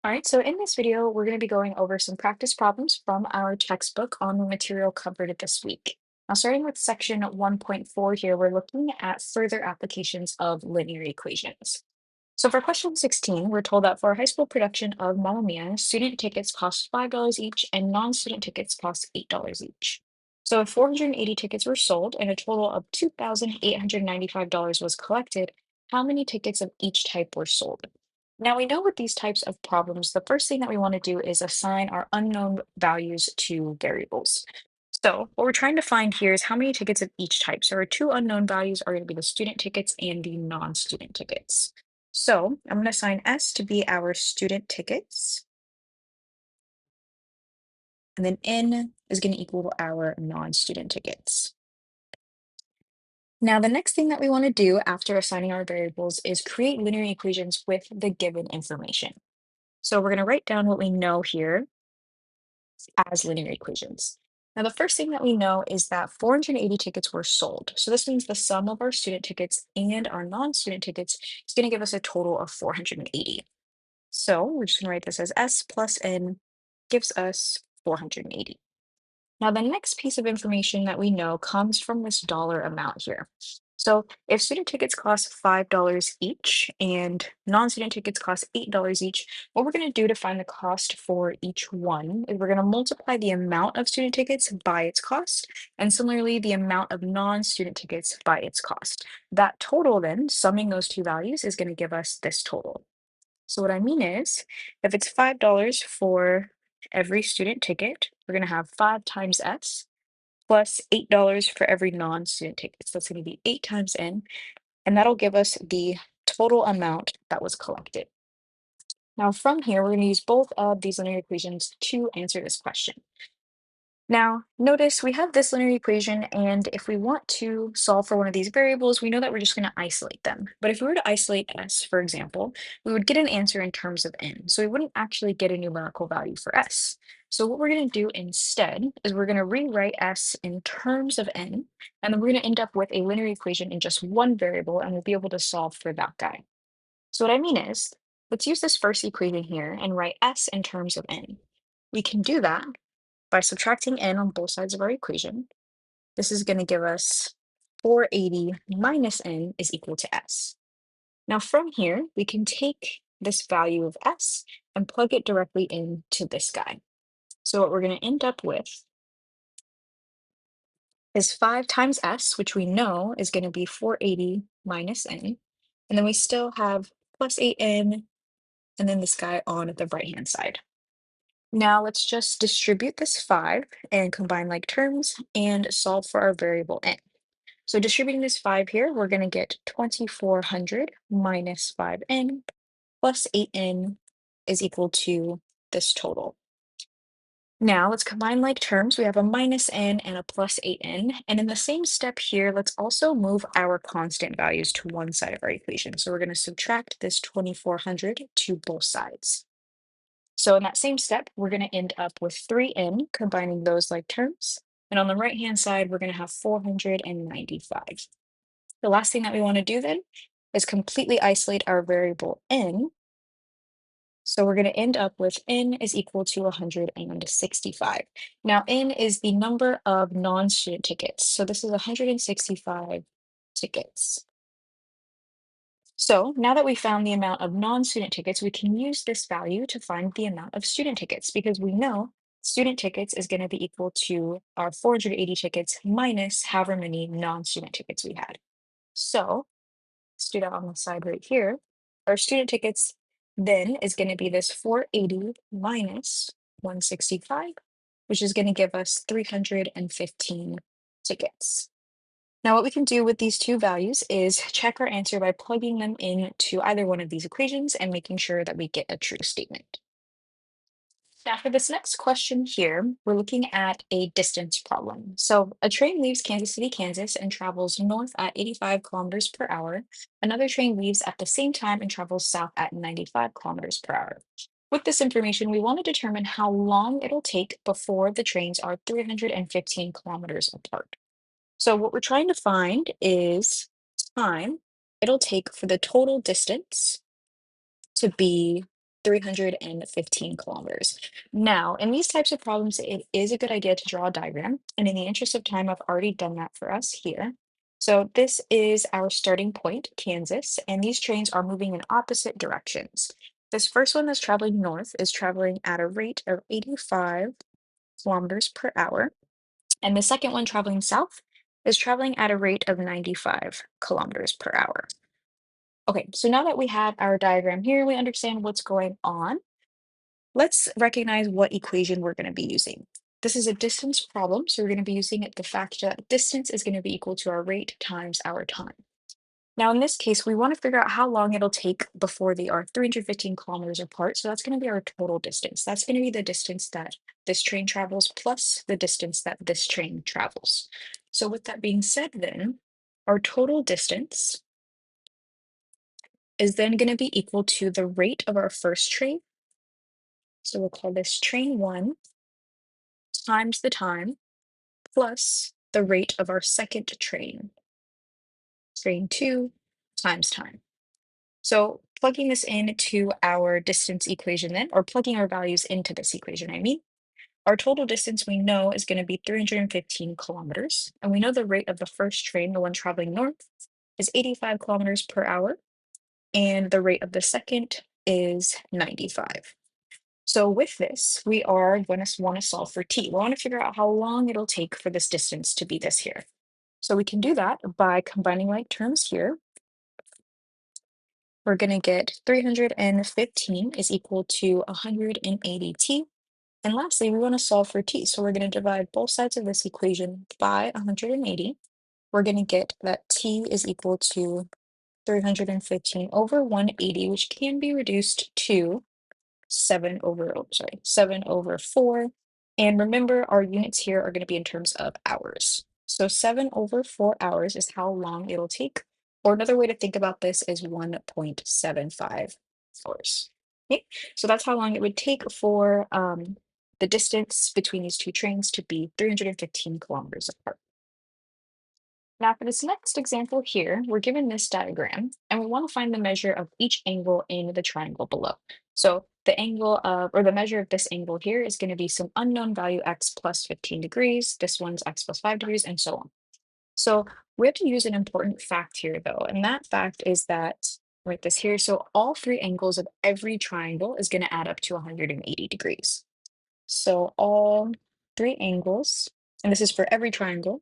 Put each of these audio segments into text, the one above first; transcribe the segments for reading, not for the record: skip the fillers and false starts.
All right, so in this video, we're going to be going over some practice problems from our textbook on the material covered this week. Now, starting with section 1.4 here, we're looking at further applications of linear equations. So for question 16, we're told that for a high school production of Mamma Mia, student tickets cost $5 each and non-student tickets cost $8 each. So if 480 tickets were sold and a total of $2,895 was collected, how many tickets of each type were sold? Now we know with these types of problems, the first thing that we want to do is assign our unknown values to variables. So what we're trying to find here is how many tickets of each type. So our two unknown values are going to be the student tickets and the non-student tickets. So I'm going to assign S to be our student tickets, and then N is going to equal our non-student tickets. Now, the next thing that we want to do after assigning our variables is create linear equations with the given information. So we're going to write down what we know here as linear equations. Now, the first thing that we know is that 480 tickets were sold. So this means the sum of our student tickets and our non-student tickets is going to give us a total of 480. So we're just going to write this as S plus N gives us 480. Now, the next piece of information that we know comes from this dollar amount here. So if student tickets cost $5 each and non-student tickets cost $8 each, what we're going to do to find the cost for each one is we're going to multiply the amount of student tickets by its cost, and similarly, the amount of non-student tickets by its cost. That total then, summing those two values, is going to give us this total. So what I mean is, if it's $5 for every student ticket, we're going to have 5 times S plus $8 for every non-student ticket. So that's going to be 8 times N, and that'll give us the total amount that was collected. Now from here, we're going to use both of these linear equations to answer this question. Now, notice we have this linear equation, and if we want to solve for one of these variables, we know that we're just going to isolate them. But if we were to isolate S, for example, we would get an answer in terms of N. So we wouldn't actually get a numerical value for S. So what we're going to do instead is we're going to rewrite S in terms of N, and then we're going to end up with a linear equation in just one variable, and we'll be able to solve for that guy. So what I mean is, let's use this first equation here and write S in terms of N. We can do that by subtracting N on both sides of our equation. This is going to give us 480 minus N is equal to S. Now from here, we can take this value of S and plug it directly into this guy. So what we're going to end up with is 5 times S, which we know is going to be 480 minus N. And then we still have plus 8N, and then this guy on the right-hand side. Now let's just distribute this 5 and combine like terms and solve for our variable N. So distributing this 5 here, we're going to get 2400 minus 5N plus 8N is equal to this total. Now let's combine like terms. We have a minus N and a plus 8N. And in the same step here, let's also move our constant values to one side of our equation. So we're going to subtract this 2400 to both sides. So in that same step, we're going to end up with 3N, combining those like terms. And on the right-hand side, we're going to have 495. The last thing that we want to do then is completely isolate our variable N. So we're going to end up with N is equal to 165. Now, N is the number of non-student tickets. So this is 165 tickets. So now that we found the amount of non-student tickets, we can use this value to find the amount of student tickets because we know student tickets is going to be equal to our 480 tickets minus however many non-student tickets we had. So let's do that on the side right here. Our student tickets then is going to be this 480 minus 165, which is going to give us 315 tickets. Now, what we can do with these two values is check our answer by plugging them into either one of these equations and making sure that we get a true statement. Now, for this next question here, we're looking at a distance problem. So a train leaves Kansas City, Kansas, and travels north at 85 kilometers per hour. Another train leaves at the same time and travels south at 95 kilometers per hour. With this information, we want to determine how long it'll take before the trains are 315 kilometers apart. So what we're trying to find is time it'll take for the total distance to be 315 kilometers. Now, in these types of problems, it is a good idea to draw a diagram. And in the interest of time, I've already done that for us here. So this is our starting point, Kansas, and these trains are moving in opposite directions. This first one that's traveling north is traveling at a rate of 85 kilometers per hour. And the second one traveling south is traveling at a rate of 95 kilometers per hour. Okay, so now that we have our diagram here, we understand what's going on. Let's recognize what equation we're going to be using. This is a distance problem, so we're going to be using the fact that distance is going to be equal to our rate times our time. Now, in this case, we want to figure out how long it'll take before they are 315 kilometers apart. So that's going to be our total distance. That's going to be the distance that this train travels plus the distance that this train travels. So with that being said, then our total distance is then going to be equal to the rate of our first train. So we'll call this train one times the time plus the rate of our second train, train two times time. So plugging this into our distance equation then, or plugging our values into this equation, I mean, our total distance we know is going to be 315 kilometers. And we know the rate of the first train, the one traveling north, is 85 kilometers per hour. And the rate of the second is 95. So with this, we are going to want to solve for t. We want to figure out how long it'll take for this distance to be this here. So we can do that by combining like terms here. We're going to get 315 is equal to 180t. And lastly, we want to solve for t. So we're going to divide both sides of this equation by 180. We're going to get that t is equal to 315 over 180, which can be reduced to 7 over 4. And remember, our units here are going to be in terms of hours. So 7 over 4 hours is how long it'll take. Or another way to think about this is 1.75 hours. Okay, so that's how long it would take for the distance between these two trains to be 315 kilometers apart. Now for this next example here, we're given this diagram and we want to find the measure of each angle in the triangle below. So the angle of, or the measure of this angle here is going to be some unknown value x plus 15 degrees. This one's x plus 5 degrees and so on. So we have to use an important fact here though, and that fact is that, write this here, so all three angles of every triangle is going to add up to 180 degrees. So all three angles, and this is for every triangle,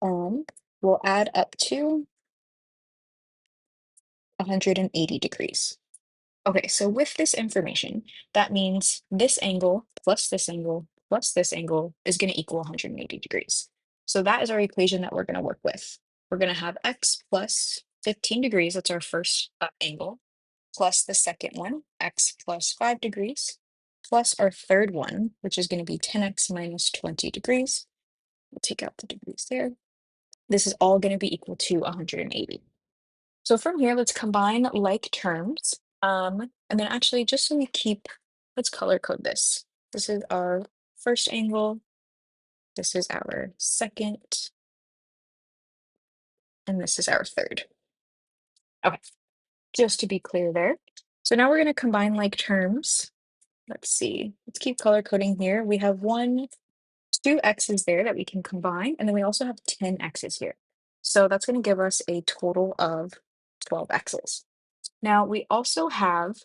will add up to 180 degrees. Okay, so with this information, that means this angle plus this angle plus this angle is going to equal 180 degrees. So that is our equation that we're going to work with. We're going to have x plus 15 degrees, that's our first angle, plus the second one, x plus 5 degrees, plus our third one, which is going to be 10x minus 20 degrees. We'll take out the degrees there. This is all going to be equal to 180. So from here, let's combine like terms. And then actually, just so we keep, let's color code this. This is our first angle. This is our second. And this is our third. Okay, just to be clear there. So now we're going to combine like terms. Let's see, let's keep color coding here. We have two x's there that we can combine, and then we also have 10 x's here. So that's going to give us a total of 12 x's. Now we also have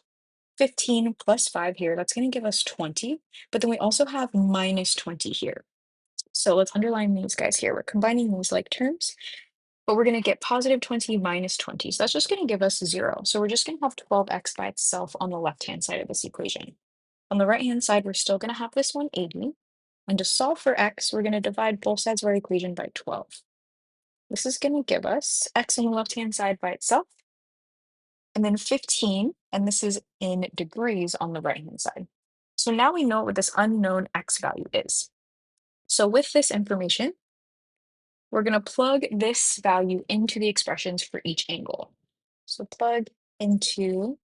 15 plus 5 here. That's going to give us 20, but then we also have minus 20 here. So let's underline these guys here. We're combining these like terms, but we're going to get positive 20 minus 20. So that's just going to give us 0. So we're just going to have 12x by itself on the left-hand side of this equation. On the right-hand side, we're still going to have this 180. And to solve for x, we're going to divide both sides of our equation by 12. This is going to give us x on the left-hand side by itself, and then 15, and this is in degrees on the right-hand side. So now we know what this unknown x value is. So with this information, we're going to plug this value into the expressions for each angle. So plug into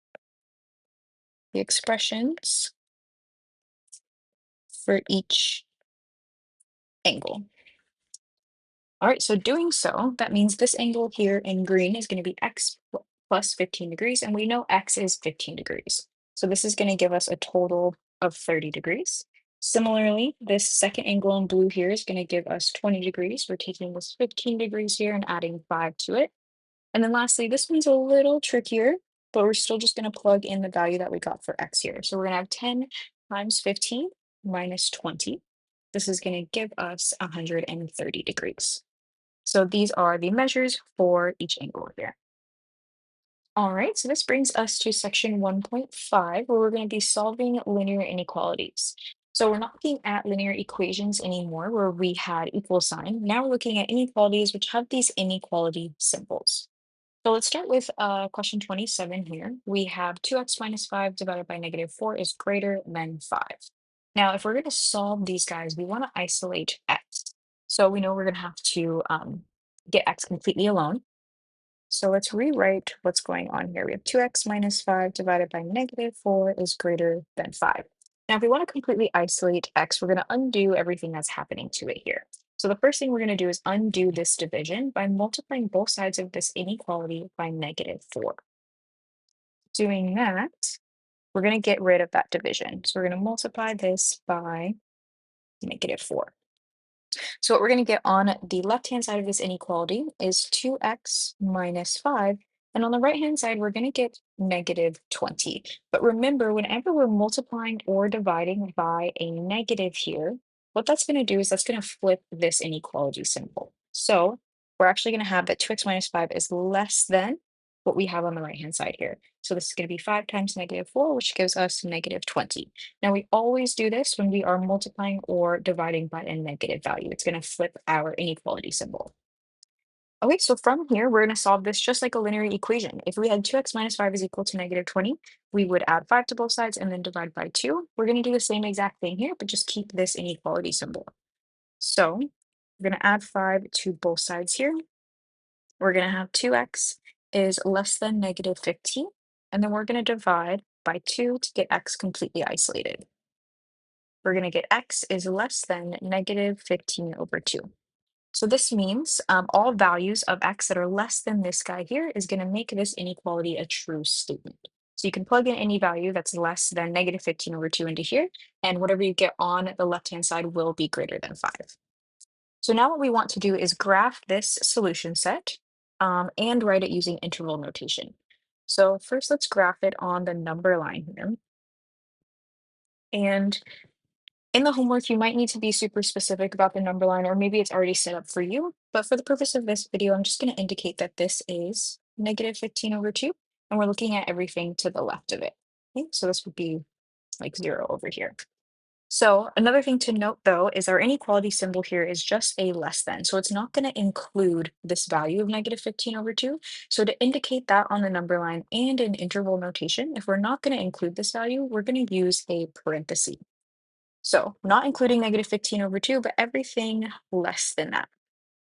the expressions for each angle. All right, so doing so, that means this angle here in green is going to be x plus 15 degrees, and we know x is 15 degrees. So this is going to give us a total of 30 degrees. Similarly, this second angle in blue here is going to give us 20 degrees. We're taking this 15 degrees here and adding 5 to it. And then lastly, this one's a little trickier, but we're still just going to plug in the value that we got for x here. So we're going to have 10 times 15 minus 20. This is going to give us 130 degrees. So these are the measures for each angle here. All right, so this brings us to section 1.5, where we're going to be solving linear inequalities. So we're not looking at linear equations anymore, where we had equal sign. Now we're looking at inequalities which have these inequality symbols. So let's start with question 27 here. We have 2x minus 5 divided by negative 4 is greater than 5. Now, if we're going to solve these guys, we want to isolate x. So we know we're going to have to get x completely alone. So let's rewrite what's going on here. We have 2x minus 5 divided by negative 4 is greater than 5. Now, if we want to completely isolate x, we're going to undo everything that's happening to it here. So the first thing we're going to do is undo this division by multiplying both sides of this inequality by negative 4. Doing that, we're going to get rid of that division. So we're going to multiply this by negative 4. So what we're going to get on the left-hand side of this inequality is 2x minus 5. And on the right-hand side, we're going to get negative 20. But remember, whenever we're multiplying or dividing by a negative here, what that's going to do is that's going to flip this inequality symbol. So we're actually going to have that 2x minus 5 is less than what we have on the right-hand side here. So this is going to be 5 times negative 4, which gives us negative 20. Now we always do this when we are multiplying or dividing by a negative value. It's going to flip our inequality symbol. Okay, so from here, we're going to solve this just like a linear equation. If we had 2x minus 5 is equal to negative 20, we would add 5 to both sides and then divide by 2. We're going to do the same exact thing here, but just keep this inequality symbol. So we're going to add 5 to both sides here. We're going to have 2x is less than negative 15, and then we're going to divide by 2 to get x completely isolated. We're going to get x is less than negative 15 over 2. So this means all values of x that are less than this guy here is going to make this inequality a true statement. So you can plug in any value that's less than negative 15 over 2 into here, and whatever you get on the left-hand side will be greater than 5. So now what we want to do is graph this solution set and write it using interval notation. So first let's graph it on the number line here. And in the homework, you might need to be super specific about the number line, or maybe it's already set up for you. But for the purpose of this video, I'm just going to indicate that this is negative 15 over 2, and we're looking at everything to the left of it. Okay, so this would be like 0 over here. So another thing to note, though, is our inequality symbol here is just a less than. So it's not going to include this value of negative 15 over 2. So to indicate that on the number line and in interval notation, if we're not going to include this value, we're going to use a parenthesis. So not including negative 15 over 2, but everything less than that.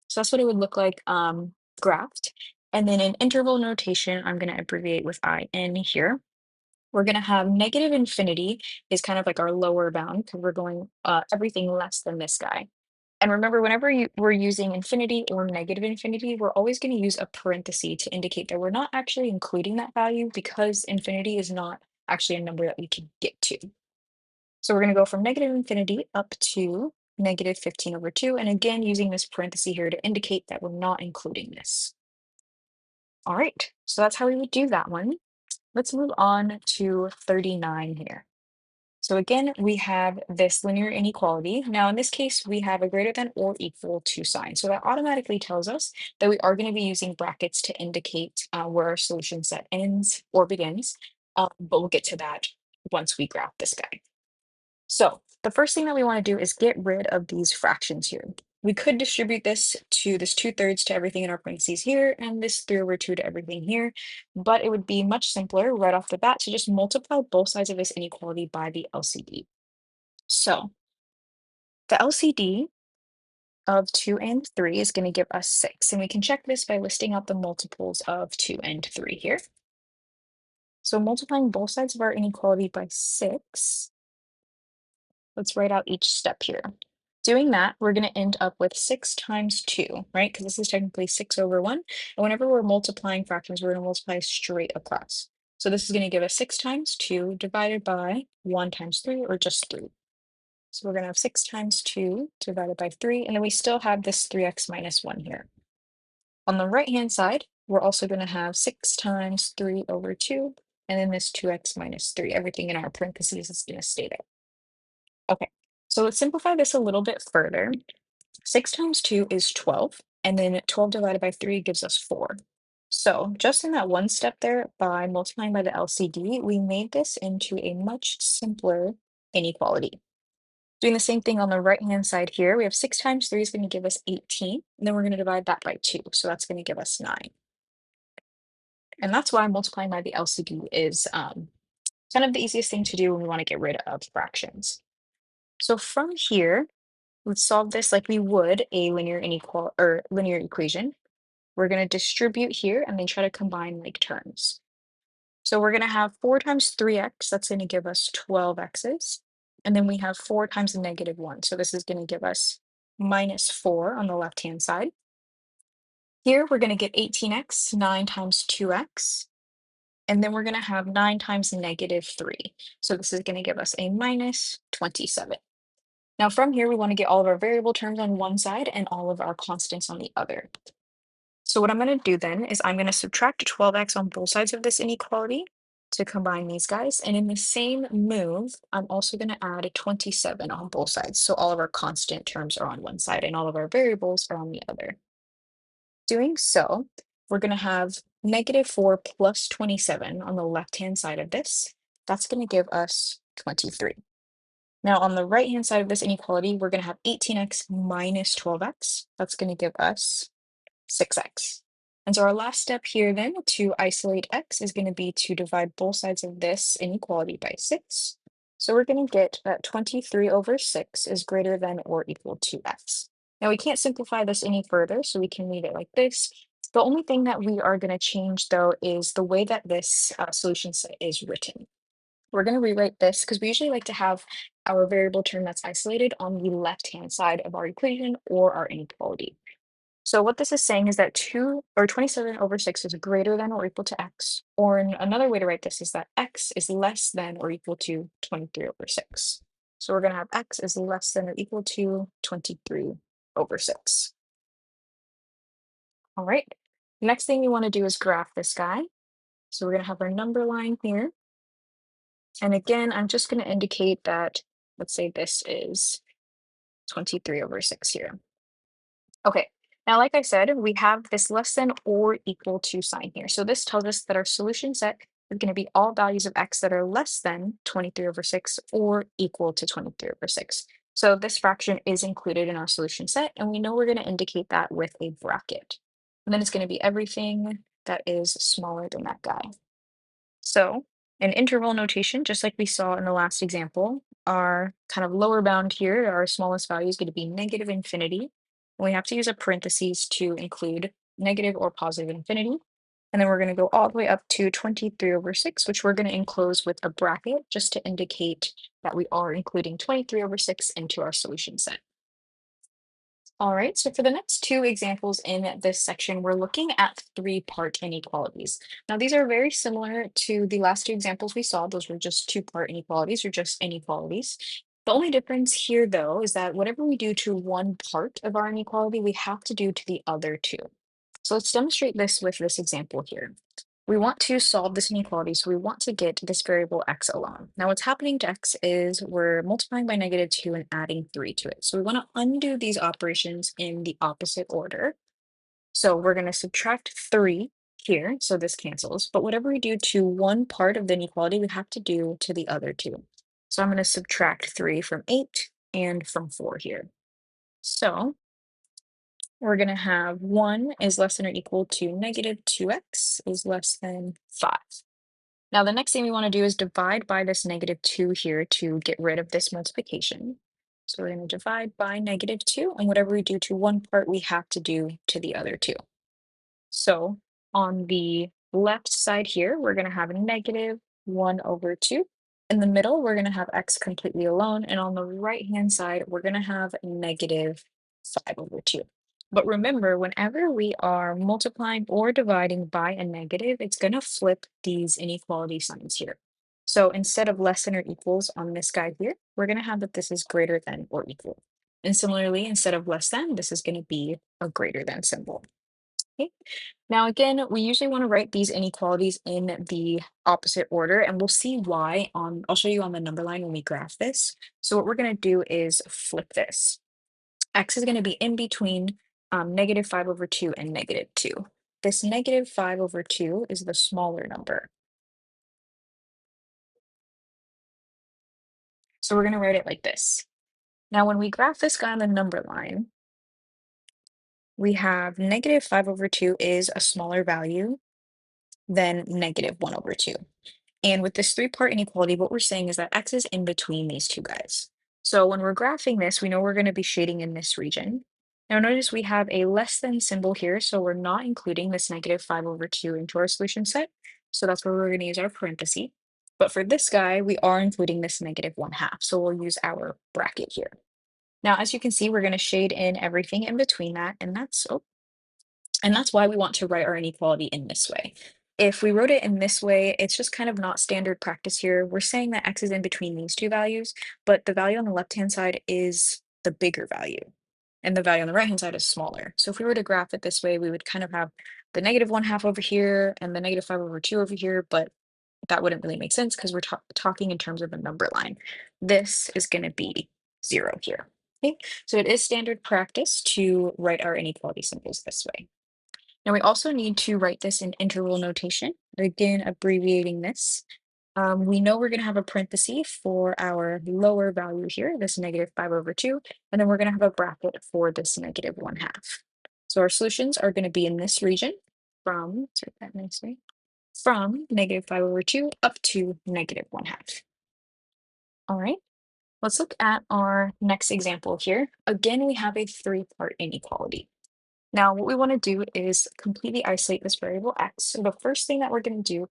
So that's what it would look like graphed. And then in interval notation, I'm going to abbreviate with IN here. We're going to have negative infinity is kind of like our lower bound because we're going everything less than this guy. And remember, whenever we're using infinity or negative infinity, we're always going to use a parenthesis to indicate that we're not actually including that value because infinity is not actually a number that we can get to. So we're going to go from negative infinity up to negative 15 over 2. And again, using this parenthesis here to indicate that we're not including this. All right, so that's how we would do that one. Let's move on to 39 here. So again, we have this linear inequality. Now in this case, we have a greater than or equal to sign. So that automatically tells us that we are going to be using brackets to indicate where our solution set ends or begins. But we'll get to that once we graph this guy. So the first thing that we want to do is get rid of these fractions here. We could distribute this to this 2/3 to everything in our parentheses here, and this 3/2 to everything here, but it would be much simpler right off the bat to just multiply both sides of this inequality by the LCD. So the LCD of 2 and 3 is going to give us 6, and we can check this by listing out the multiples of 2 and 3 here. So multiplying both sides of our inequality by 6, let's write out each step here. Doing that, we're going to end up with 6 times 2, right? Because this is technically 6 over 1. And whenever we're multiplying fractions, we're going to multiply straight across. So this is going to give us 6 times 2 divided by 1 times 3, or just 3. So we're going to have 6 times 2 divided by 3, and then we still have this 3x minus 1 here. On the right-hand side, we're also going to have 6 times 3 over 2, and then this 2x minus 3. Everything in our parentheses is going to stay there. Okay, so let's simplify this a little bit further. 6 times 2 is 12, and then 12 divided by 3 gives us 4. So just in that one step there, by multiplying by the LCD, we made this into a much simpler inequality. Doing the same thing on the right-hand side here, we have 6 times 3 is going to give us 18, and then we're going to divide that by 2, so that's going to give us 9. And that's why multiplying by the LCD is kind of the easiest thing to do when we want to get rid of fractions. So from here, let's solve this like we would a linear inequal or linear equation. We're going to distribute here and then try to combine like terms. So we're going to have 4 times 3x, that's going to give us 12x's. And then we have 4 times negative 1. So this is going to give us minus 4 on the left-hand side. Here we're going to get 18x, 9 times 2x. And then we're going to have 9 times negative 3. So this is going to give us a minus 27. Now from here, we want to get all of our variable terms on one side and all of our constants on the other. So what I'm going to do then is I'm going to subtract 12x on both sides of this inequality to combine these guys. And in the same move, I'm also going to add a 27 on both sides. So all of our constant terms are on one side and all of our variables are on the other. Doing so, we're going to have negative 4 plus 27 on the left-hand side of this. That's going to give us 23. Now on the right-hand side of this inequality, we're going to have 18x minus 12x. That's going to give us 6x. And so our last step here then to isolate x is going to be to divide both sides of this inequality by 6. So we're going to get that 23 over 6 is greater than or equal to x. Now we can't simplify this any further, so we can leave it like this. The only thing that we are going to change though is the way that this solution set is written. We're going to rewrite this because we usually like to have our variable term that's isolated on the left-hand side of our equation or our inequality. So what this is saying is that 27 over 6 is greater than or equal to x, or another way to write this is that x is less than or equal to 23 over 6. So we're going to have x is less than or equal to 23 over 6. All right. The next thing we want to do is graph this guy. So we're going to have our number line here. And again, I'm just going to indicate that, let's say this is 23 over 6 here. Okay, now like I said, we have this less than or equal to sign here. So this tells us that our solution set is going to be all values of x that are less than 23 over 6 or equal to 23 over 6. So this fraction is included in our solution set, and we know we're going to indicate that with a bracket. And then it's going to be everything that is smaller than that guy. So an interval notation, just like we saw in the last example, our kind of lower bound here, our smallest value is going to be negative infinity. And we have to use a parentheses to include negative or positive infinity. And then we're going to go all the way up to 23 over 6, which we're going to enclose with a bracket just to indicate that we are including 23 over 6 into our solution set. All right, so for the next two examples in this section, we're looking at three-part inequalities. Now, these are very similar to the last two examples we saw. Those were just two-part inequalities or just inequalities. The only difference here, though, is that whatever we do to one part of our inequality, we have to do to the other two. So let's demonstrate this with this example here. We want to solve this inequality, so we want to get this variable x alone. Now what's happening to x is we're multiplying by negative 2 and adding 3 to it. So we want to undo these operations in the opposite order. So we're going to subtract 3 here, so this cancels. But whatever we do to one part of the inequality, we have to do to the other two. So I'm going to subtract 3 from 8 and from 4 here. So we're going to have 1 is less than or equal to negative 2x is less than 5. Now, the next thing we want to do is divide by this negative 2 here to get rid of this multiplication. So we're going to divide by negative 2, and whatever we do to one part, we have to do to the other two. So on the left side here, we're going to have a negative 1 over 2. In the middle, we're going to have x completely alone, and on the right-hand side, we're going to have negative 5 over 2. But remember, whenever we are multiplying or dividing by a negative, it's going to flip these inequality signs here. So instead of less than or equals on this guy here, we're going to have that this is greater than or equal. And similarly, instead of less than, this is going to be a greater than symbol. Okay. Now, again, we usually want to write these inequalities in the opposite order, and we'll see why I'll show you on the number line when we graph this. So what we're going to do is flip this. X is going to be in between -5/2 and -2. This -5/2 is the smaller number. So we're going to write it like this. Now, when we graph this guy on the number line, we have -5/2 is a smaller value than -1/2. And with this three-part inequality, what we're saying is that X is in between these two guys. So when we're graphing this, we know we're going to be shading in this region. Now notice we have a less than symbol here, so we're not including this -5/2 into our solution set. So that's where we're going to use our parenthesis. But for this guy, we are including this -1/2. So we'll use our bracket here. Now, as you can see, we're going to shade in everything in between that, and that's why we want to write our inequality in this way. If we wrote it in this way, it's just kind of not standard practice here. We're saying that X is in between these two values, but the value on the left-hand side is the bigger value, and the value on the right-hand side is smaller. So if we were to graph it this way, we would kind of have the -1/2 over here and the -5/2 over here, but that wouldn't really make sense because we're talking in terms of a number line. This is going to be 0 here. Okay, so it is standard practice to write our inequality symbols this way. Now we also need to write this in interval notation, again, abbreviating this. We know we're going to have a parenthesis for our lower value here, this -5/2, and then we're going to have a bracket for this -1/2. So our solutions are going to be in this region from, let's write that nicely, from -5/2 up to -1/2. All right, let's look at our next example here. Again, we have a three-part inequality. Now, what we want to do is completely isolate this variable x. So the first thing that we're going to do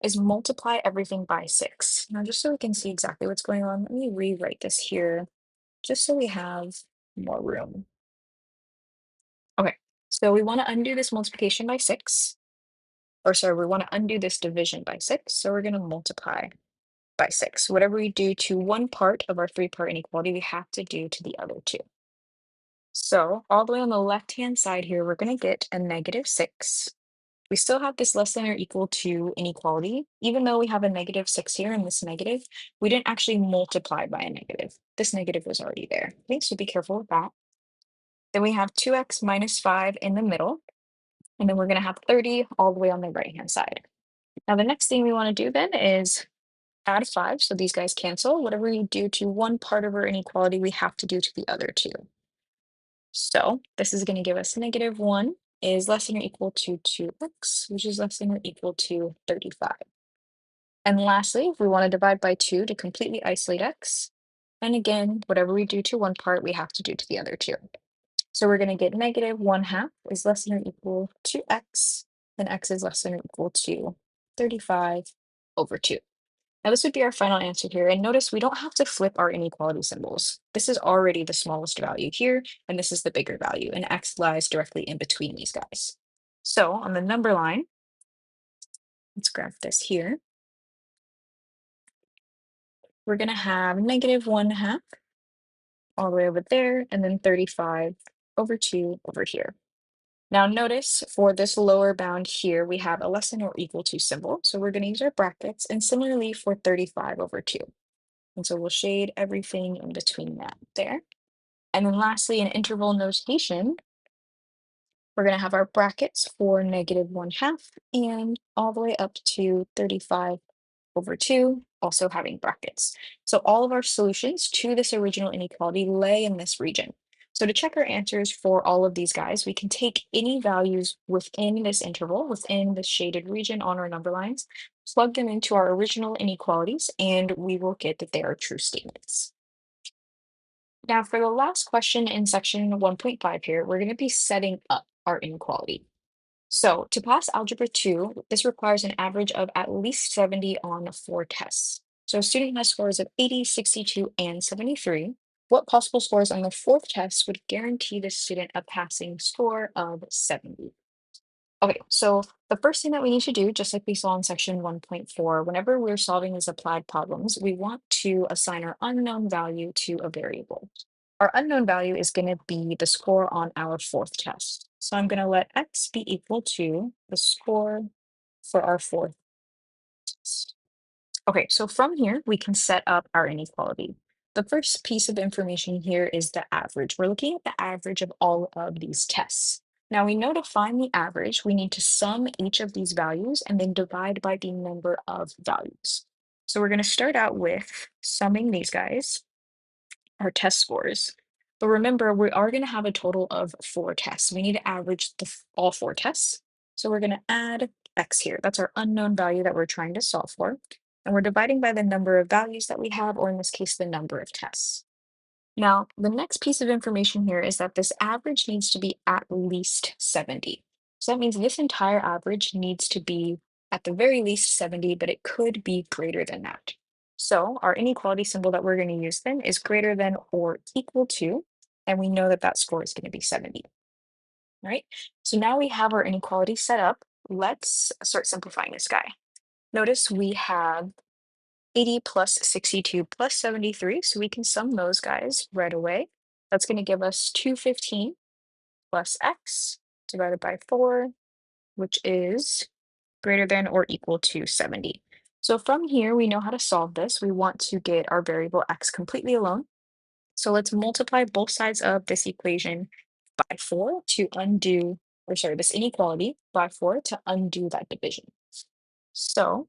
is multiply everything by 6. Now, just so we can see exactly what's going on, let me rewrite this here, just so we have more room. Okay, so we want to undo this multiplication by 6. Or sorry, we want to undo this division by 6. So we're going to multiply by 6. Whatever we do to one part of our three-part inequality, we have to do to the other two. So all the way on the left-hand side here, we're going to get a -6. We still have this less than or equal to inequality. Even though we have a -6 here and this negative, we didn't actually multiply by a negative. This negative was already there. Okay, so be careful with that. Then we have 2x minus 5 in the middle, and then we're going to have 30 all the way on the right-hand side. Now, the next thing we want to do then is add 5, so these guys cancel. Whatever we do to one part of our inequality, we have to do to the other two. So this is going to give us -1 is less than or equal to 2x, which is less than or equal to 35. And lastly, if we want to divide by 2 to completely isolate x, and again, whatever we do to one part, we have to do to the other two. So we're going to get -1/2 is less than or equal to x, and x is less than or equal to 35/2. Now this would be our final answer here. And notice we don't have to flip our inequality symbols. This is already the smallest value here, and this is the bigger value, and x lies directly in between these guys. So on the number line, let's graph this here. We're going to have -1/2 all the way over there, and then 35/2 over here. Now notice for this lower bound here, we have a less than or equal to symbol. So we're going to use our brackets, and similarly for 35/2. And so we'll shade everything in between that there. And then lastly, in interval notation, we're going to have our brackets for -1/2 and all the way up to 35/2, also having brackets. So all of our solutions to this original inequality lay in this region. So to check our answers for all of these guys, we can take any values within this interval, within the shaded region on our number lines, plug them into our original inequalities, and we will get that they are true statements. Now, for the last question in section 1.5 here, we're going to be setting up our inequality. So to pass Algebra 2, this requires an average of at least 70 on 4 tests. So a student has scores of 80, 62, and 73. What possible scores on the fourth test would guarantee the student a passing score of 70? Okay, so the first thing that we need to do, just like we saw in section 1.4, whenever we're solving these applied problems, we want to assign our unknown value to a variable. Our unknown value is going to be the score on our fourth test. So I'm going to let x be equal to the score for our fourth test. Okay, so from here, we can set up our inequality. The first piece of information here is the average. We're looking at the average of all of these tests. Now we know to find the average, we need to sum each of these values and then divide by the number of values. So we're going to start out with summing these guys, our test scores. But remember, we are going to have a total of 4 tests. We need to average all 4 tests. So we're going to add x here. That's our unknown value that we're trying to solve for. And we're dividing by the number of values that we have, or in this case, the number of tests. Now, the next piece of information here is that this average needs to be at least 70. So that means this entire average needs to be at the very least 70, but it could be greater than that. So our inequality symbol that we're going to use then is greater than or equal to, and we know that that score is going to be 70, right? So now we have our inequality set up. Let's start simplifying this guy. Notice we have 80 plus 62 plus 73, so we can sum those guys right away. That's going to give us 215 plus x divided by 4, which is greater than or equal to 70. So from here, we know how to solve this. We want to get our variable x completely alone. So let's multiply both sides of this equation by 4 to undo, or sorry, this inequality by 4 to undo that division. So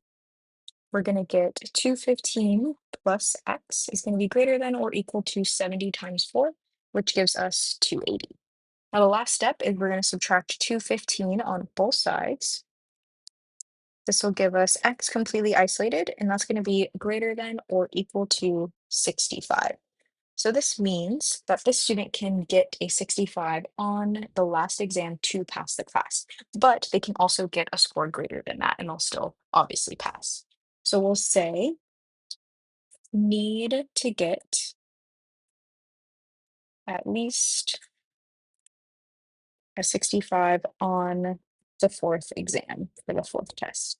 we're going to get 215 plus x is going to be greater than or equal to 70 times 4, which gives us 280. Now the last step is we're going to subtract 215 on both sides. This will give us x completely isolated, and that's going to be greater than or equal to 65. So this means that this student can get a 65 on the last exam to pass the class, but they can also get a score greater than that, and they'll still obviously pass. So we'll say need to get at least a 65 on the fourth exam for the fourth test.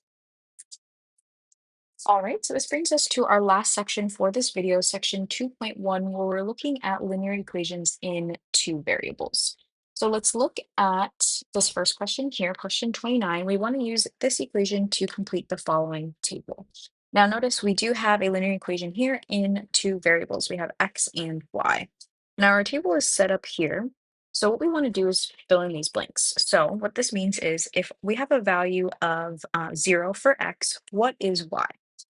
All right, so this brings us to our last section for this video, section 2.1, where we're looking at linear equations in 2 variables. So let's look at this first question here, question 29. We want to use this equation to complete the following table. Now notice we do have a linear equation here in 2 variables. We have x and y. Now our table is set up here. So what we want to do is fill in these blanks. So what this means is if we have a value of 0 for x, what is y?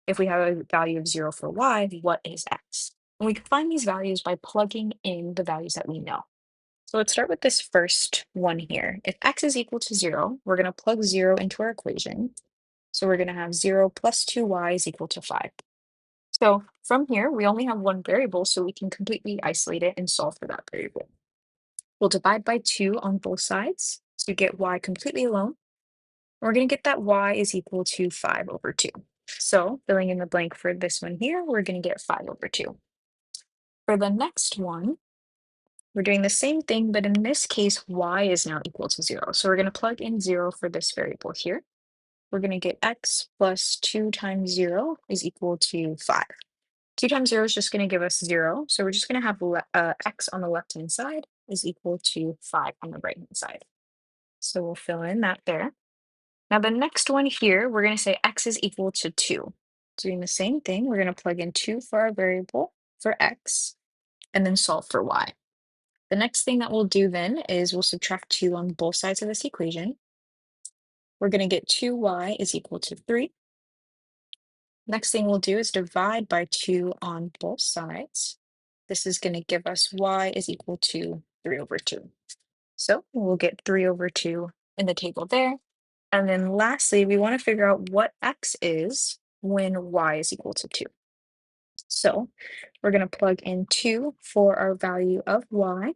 If we have a value of 0 for y, what is x? And we can find these values by plugging in the values that we know. So let's start with this first one here. If x is equal to 0, we're going to plug 0 into our equation. So we're going to have 0 plus 2y is equal to 5. So from here, we only have one variable, so we can completely isolate it and solve for that variable. We'll divide by 2 on both sides to get y completely alone. We're going to get that y is equal to 5 over 2. So filling in the blank for this one here, we're going to get 5 over 2. For the next one, we're doing the same thing, but in this case, y is now equal to 0. So we're going to plug in 0 for this variable here. We're going to get x plus 2 times 0 is equal to 5. 2 times 0 is just going to give us 0. So we're just going to have x on the left-hand side is equal to 5 on the right-hand side. So we'll fill in that there. Now the next one here, we're going to say x is equal to 2. Doing the same thing, we're going to plug in 2 for our variable for x and then solve for y. The next thing that we'll do then is we'll subtract 2 on both sides of this equation. We're going to get 2y is equal to 3. Next thing we'll do is divide by 2 on both sides. This is going to give us y is equal to 3 over 2. So we'll get 3 over 2 in the table there. And then lastly, we want to figure out what x is when y is equal to 2. So we're going to plug in 2 for our value of y.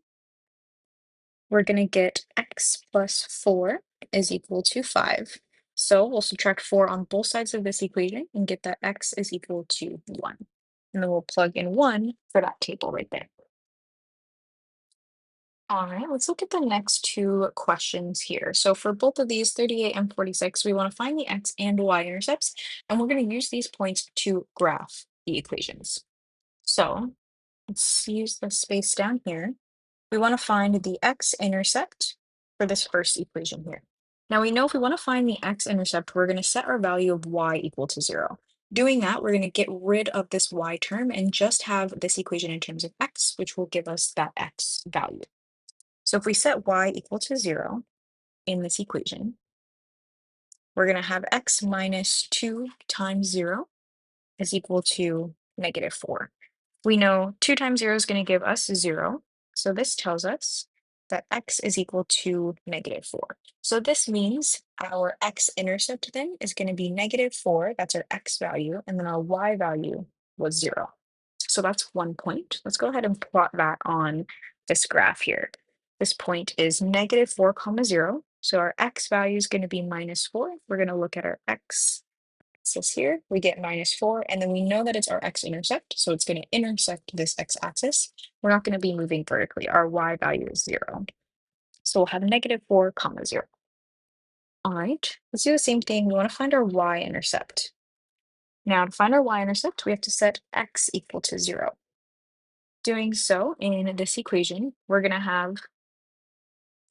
We're going to get x plus 4 is equal to 5. So we'll subtract 4 on both sides of this equation and get that x is equal to 1. And then we'll plug in 1 for that table right there. All right, let's look at the next two questions here. So for both of these, 38 and 46, we want to find the x and y intercepts, and we're going to use these points to graph the equations. So let's use the space down here. We want to find the x-intercept for this first equation here. Now we know if we want to find the x-intercept, we're going to set our value of y equal to 0. Doing that, we're going to get rid of this y term and just have this equation in terms of x, which will give us that x value. So if we set y equal to 0 in this equation, we're going to have x minus 2 times 0 is equal to negative 4. We know 2 times 0 is going to give us 0. So this tells us that x is equal to negative 4. So this means our x-intercept then is going to be negative 4. That's our x value. And then our y value was 0. So that's one point. Let's go ahead and plot that on this graph here. This point is negative 4 comma 0. So our x value is going to be minus 4. We're going to look at our x axis here. We get minus 4, and then we know that it's our x-intercept, so it's going to intersect this x-axis. We're not going to be moving vertically. Our y value is 0. So we'll have negative 4 comma 0. All right, let's do the same thing. We want to find our y-intercept. Now, to find our y-intercept, we have to set x equal to 0. Doing so in this equation, we're going to have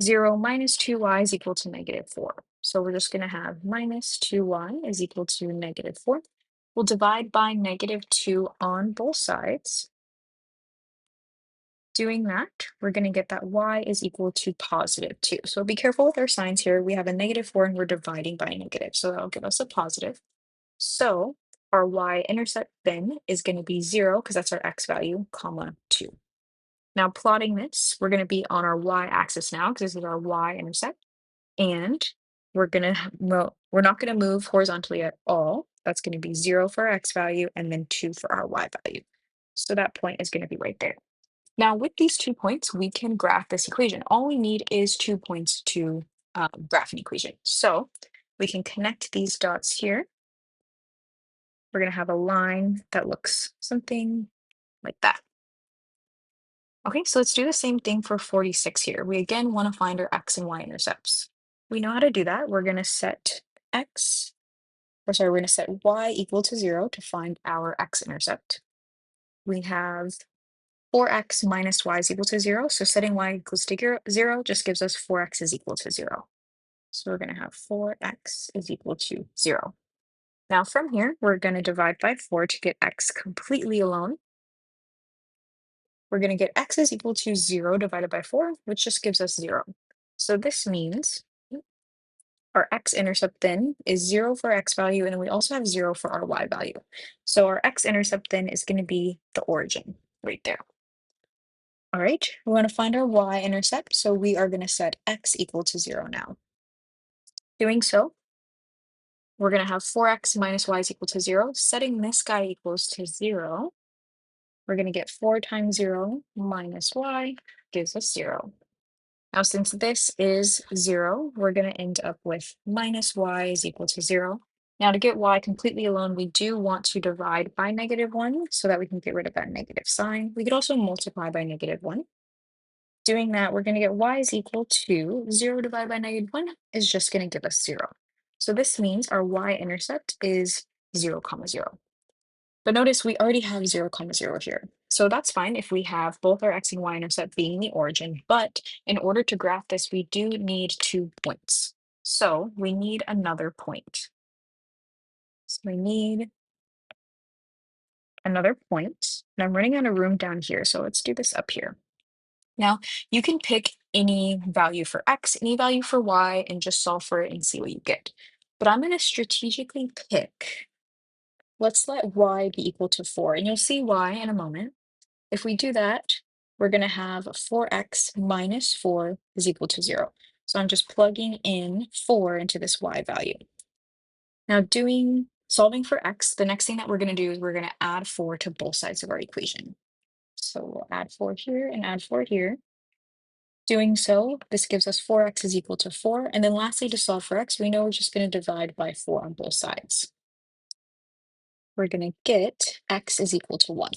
0 minus 2y is equal to negative 4. So we're just going to have minus 2y is equal to negative 4. We'll divide by negative 2 on both sides. Doing that, we're going to get that y is equal to positive 2. So be careful with our signs here. We have a negative 4 and we're dividing by a negative. So that'll give us a positive. So our y-intercept then is going to be 0 because that's our x value, comma 2. Now plotting this, we're going to be on our y-axis now because this is our y-intercept. And we're not going to move horizontally at all. That's going to be 0 for our x value and then 2 for our y value. So that point is going to be right there. Now with these 2 points, we can graph this equation. All we need is 2 points to graph an equation. So we can connect these dots here. We're going to have a line that looks something like that. Okay, so let's do the same thing for 46 here. We again want to find our x and y intercepts. We know how to do that. We're going to set we're going to set y equal to 0 to find our x-intercept. We have 4x minus y is equal to 0. So setting y equals to 0 just gives us 4x is equal to 0. So we're going to have 4x is equal to 0. Now from here, we're going to divide by 4 to get x completely alone. We're going to get x is equal to 0 divided by 4, which just gives us 0. So this means our x-intercept then is 0 for x value, and then we also have 0 for our y value. So our x-intercept then is going to be the origin right there. All right, we want to find our y-intercept, so we are going to set x equal to 0 now. Doing so, we're going to have 4x minus y is equal to 0. Setting this guy equals to 0, we're going to get 4 times 0 minus y gives us 0. Now, since this is 0, we're going to end up with minus y is equal to 0. Now, to get y completely alone, we do want to divide by negative 1 so that we can get rid of that negative sign. We could also multiply by negative 1. Doing that, we're going to get y is equal to 0 divided by negative 1 is just going to give us 0. So this means our y-intercept is 0, comma 0. But notice we already have 0, comma 0 here. So that's fine if we have both our x and y intercept being the origin, but in order to graph this, we do need 2 points. So we need another point. So we need another point, and I'm running out of room down here, so let's do this up here. Now, you can pick any value for x, any value for y, and just solve for it and see what you get. But I'm going to strategically pick, let's let y be equal to 4, and you'll see why in a moment. If we do that, we're going to have 4x minus 4 is equal to 0. So I'm just plugging in 4 into this y value. Now solving for x, the next thing that we're going to do is we're going to add 4 to both sides of our equation. So we'll add 4 here and add 4 here. Doing so, this gives us 4x is equal to 4. And then lastly, to solve for x, we know we're just going to divide by 4 on both sides. We're going to get x is equal to 1.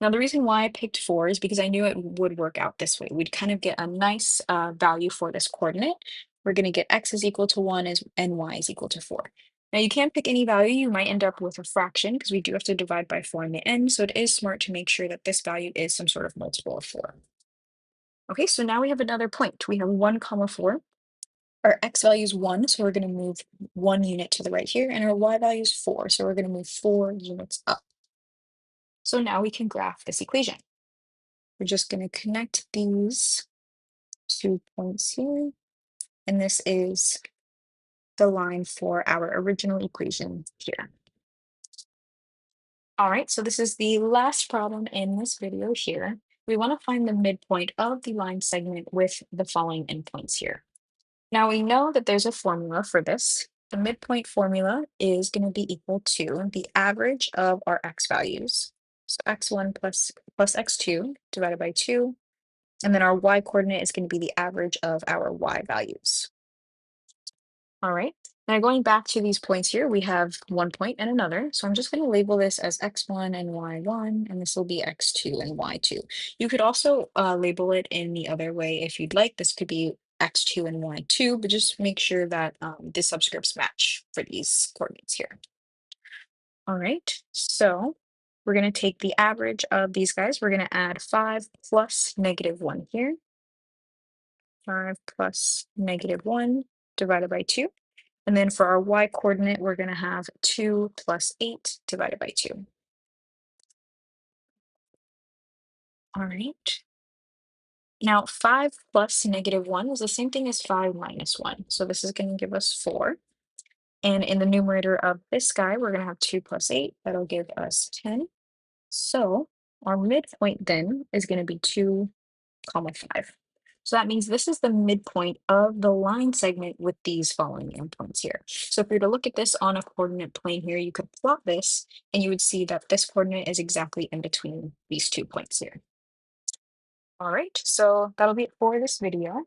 Now, the reason why I picked 4 is because I knew it would work out this way. We'd kind of get a nice value for this coordinate. We're going to get x is equal to 1 and y is equal to 4. Now, you can't pick any value. You might end up with a fraction because we do have to divide by 4 in the end. So it is smart to make sure that this value is some sort of multiple of 4. Okay, so now we have another point. We have 1 comma 4. Our x value is 1, so we're going to move 1 unit to the right here. And our y value is 4, so we're going to move 4 units up. So now we can graph this equation. We're just going to connect these 2 points here, and this is the line for our original equation here. All right, so this is the last problem in this video here. We want to find the midpoint of the line segment with the following endpoints here. Now we know that there's a formula for this. The midpoint formula is going to be equal to the average of our x values. So x1 plus x2 divided by 2. And then our y coordinate is going to be the average of our y values. All right. Now going back to these points here, we have one point and another. So I'm just going to label this as x1 and y1, and this will be x2 and y2. You could also label it in the other way if you'd like. This could be x2 and y2, but just make sure that the subscripts match for these coordinates here. All right, so we're going to take the average of these guys. We're going to add 5 plus -1 here. 5 plus -1 divided by 2. And then for our y coordinate, we're going to have 2 plus 8 divided by 2. All right. Now, 5 plus -1 is the same thing as 5 minus 1. So this is going to give us 4. And in the numerator of this guy, we're going to have 2 plus 8. That'll give us 10. So our midpoint then is going to be 2 comma 5. So that means this is the midpoint of the line segment with these following endpoints here. So if we were to look at this on a coordinate plane here, you could plot this and you would see that this coordinate is exactly in between these 2 points here. All right, so that'll be it for this video.